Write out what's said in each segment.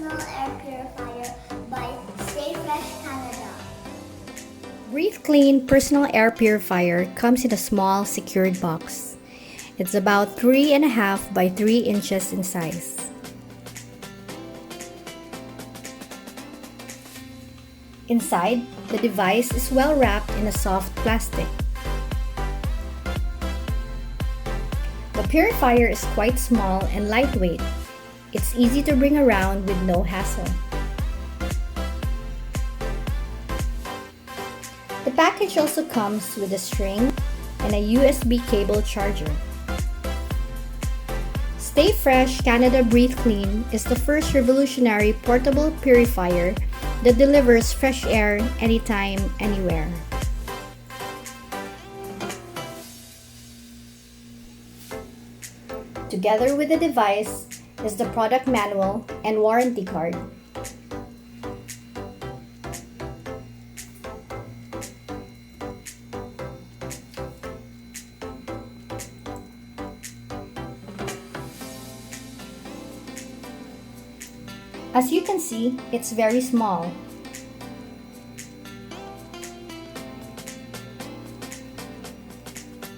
Personal Air Purifier by Stay Fresh Canada. Breathe Clean Personal Air Purifier comes in a small, secured box. It's about 3.5 by 3 inches in size. Inside, the device is well wrapped in a soft plastic. The purifier is quite small and lightweight. It's easy to bring around with no hassle. The package also comes with a string and a USB cable charger. Stay Fresh Canada Breathe Clean is the first revolutionary portable purifier that delivers fresh air anytime, anywhere. Together with the device is the product manual and warranty card. As you can see, it's very small.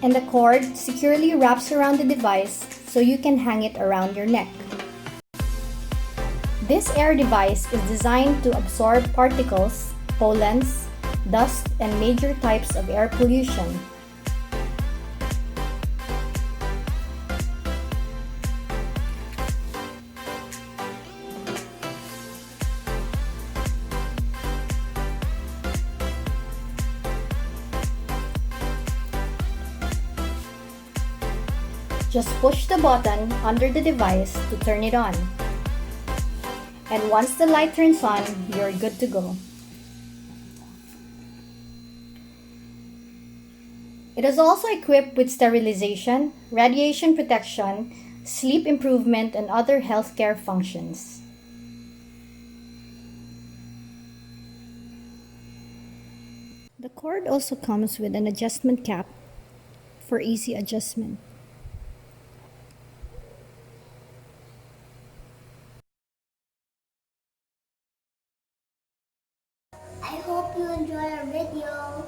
And the cord securely wraps around the device so you can hang it around your neck. This air device is designed to absorb particles, pollens, dust, and major types of air pollution. Just push the button under the device to turn it on. And once the light turns on, you're good to go. It is also equipped with sterilization, radiation protection, sleep improvement, and other healthcare functions. The cord also comes with an adjustment cap for easy adjustment. I hope you enjoy our video.